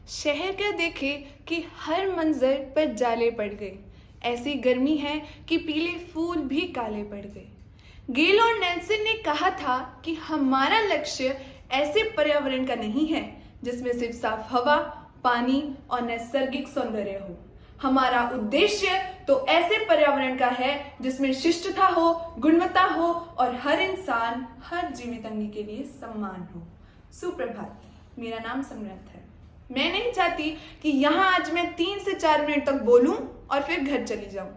शहर का देखे कि हर मंजर पर जाले पड़ गए। ऐसी गर्मी है कि पीले फूल भी काले पड़ गए। गेल और नेल्सन ने कहा था कि हमारा लक्ष्य ऐसे पर्यावरण का नहीं है जिसमें सिर्फ साफ हवा, पानी और नैसर्गिक सौंदर्य हो। हमारा उद्देश्य तो ऐसे पर्यावरण का है जिसमें शिष्टता हो, गुणवत्ता हो और हर इंसान, हर जीवित अंग के लिए सम्मान हो। सुप्रभात, मेरा नाम समृद्ध है। मैं नहीं चाहती कि यहाँ आज मैं 3 से 4 मिनट तक बोलूं और फिर घर चली जाऊं।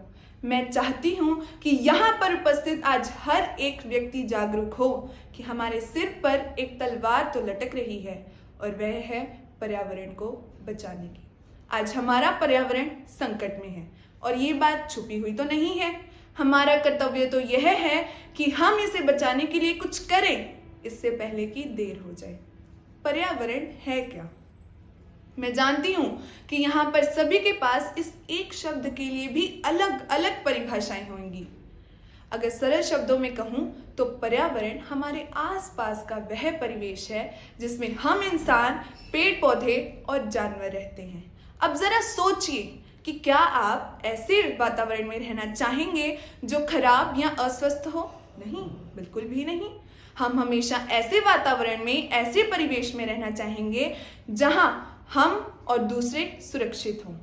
मैं चाहती हूं कि यहाँ पर उपस्थित आज हर एक व्यक्ति जागरूक हो कि हमारे सिर पर एक तलवार तो लटक रही है और वह है पर्यावरण को बचाने की। आज हमारा पर्यावरण संकट में है और ये बात छुपी हुई तो नहीं है। हमारा कर्तव्य तो यह है कि हम इसे बचाने के लिए कुछ करें, इससे पहले कि देर हो जाए। पर्यावरण है क्या? मैं जानती हूं कि यहाँ पर सभी के पास इस एक शब्द के लिए भी अलग अलग परिभाषाएं होंगी। अगर सरल शब्दों में कहूं तो पर्यावरण हमारे आसपास का वह परिवेश है जिसमें हम इंसान, पेड़ पौधे और जानवर रहते हैं। अब जरा सोचिए कि क्या आप ऐसे वातावरण में रहना चाहेंगे जो खराब या अस्वस्थ हो? नहीं, बिल्कुल भी नहीं। हम हमेशा ऐसे वातावरण में, ऐसे परिवेश में रहना चाहेंगे जहां हम और दूसरे सुरक्षित हों।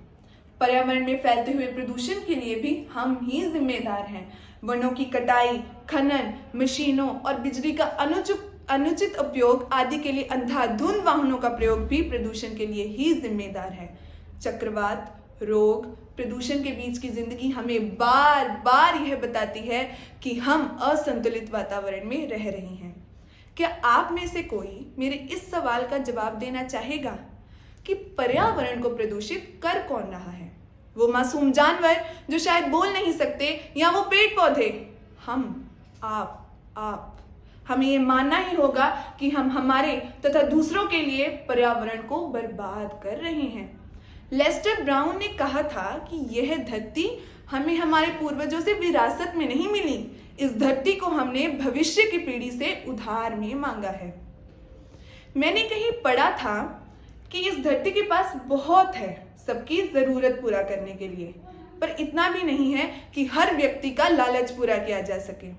पर्यावरण में फैलते हुए प्रदूषण के लिए भी हम ही जिम्मेदार हैं। वनों की कटाई, खनन, मशीनों और बिजली का अनुचित उपयोग आदि के लिए अंधाधुंध वाहनों का प्रयोग भी प्रदूषण के लिए ही जिम्मेदार है। चक्रवात, रोग, प्रदूषण के बीच की जिंदगी हमें बार बार यह बताती है कि हम असंतुलित वातावरण में रह रहे हैं। क्या आप में से कोई मेरे इस सवाल का जवाब देना चाहेगा कि पर्यावरण को प्रदूषित कर कौन रहा है? वो मासूम जानवर जो शायद बोल नहीं सकते, या वो पेड़ पौधे? हम, आप। हमें ये मानना ही होगा कि हम हमारे तथा दूसरों के लिए पर्यावरण को बर्बाद कर रहे हैं। लेस्टर ब्राउन ने कहा था कि यह धरती हमें हमारे पूर्वजों से विरासत में नहीं मिली, इस धरती को हमने भविष्य की पीढ़ी से उधार में मांगा है। मैंने कहीं पढ़ा था कि इस धरती के पास बहुत है सबकी जरूरत पूरा करने के लिए, पर इतना भी नहीं है कि हर व्यक्ति का लालच पूरा किया जा सके।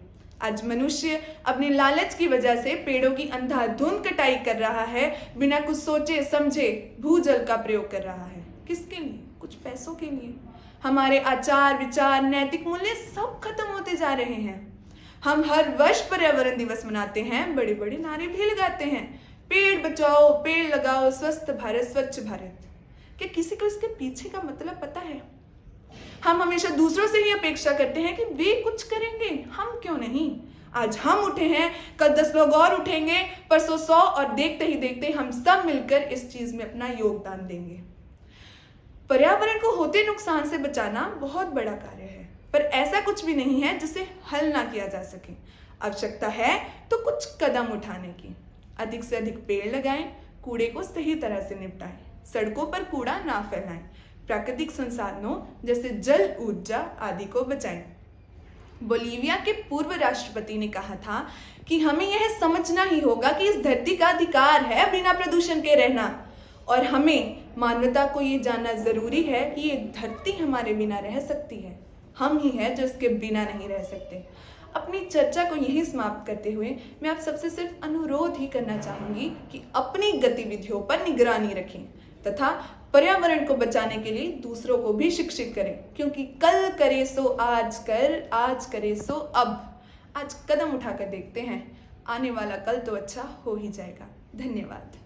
आज मनुष्य अपने लालच की वजह से पेड़ों की अंधाधुंध कटाई कर रहा है, बिना कुछ सोचे समझे भूजल का प्रयोग कर रहा है। किसके लिए? कुछ पैसों के लिए। हमारे आचार, विचार, नैतिक मूल्य सब खत्म होते जा रहे हैं। हम हर वर्ष पर्यावरण दिवस मनाते हैं, बड़े बड़े नारे भी लगाते हैं, पेड़ बचाओ, पेड़ लगाओ, स्वस्थ भारत, स्वच्छ भारत। क्या किसी को इसके पीछे का मतलब पता है? हम हमेशा दूसरों से ही अपेक्षा करते हैं कि वे कुछ करेंगे, हम क्यों नहीं? आज हम उठे हैं, कल 10 लोग और उठेंगे, परसों 100 और देखते ही देखते हम सब मिलकर इस चीज में अपना योगदान देंगे। पर्यावरण को होते नुकसान से बचाना बहुत बड़ा कार्य है, पर ऐसा कुछ भी नहीं है जिसे हल ना किया जा सके। आवश्यकता है तो कुछ कदम उठाने की। अधिक से अधिक पेड़ लगाएं, कूड़े को सही तरह से निपटाएं, सड़कों पर कूड़ा ना फैलाएं, प्राकृतिक संसाधनों जैसे जल, ऊर्जा आदि को बचाएं। बोलीविया के पूर्व राष्ट्रपति ने कहा था कि हमें यह समझना ही होगा कि इस धरती का अधिकार है बिना प्रदूषण के रहना, और हमें मानवता को ये जानना जरूरी है कि ये धरती हमारे बिना रह सकती है। हम ही हैं जो इसके बिना नहीं रह सकते। अपनी चर्चा को यही समाप्त करते हुए मैं आप सबसे सिर्फ अनुरोध ही करना चाहूंगी कि अपनी गतिविधियों पर निगरानी रखें तथा पर्यावरण को बचाने के लिए दूसरों को भी शिक्षित करें, क्योंकि कल करे सो आज कर, आज करे सो अब। आज कदम उठाकर देखते हैं, आने वाला कल तो अच्छा हो ही जाएगा। धन्यवाद।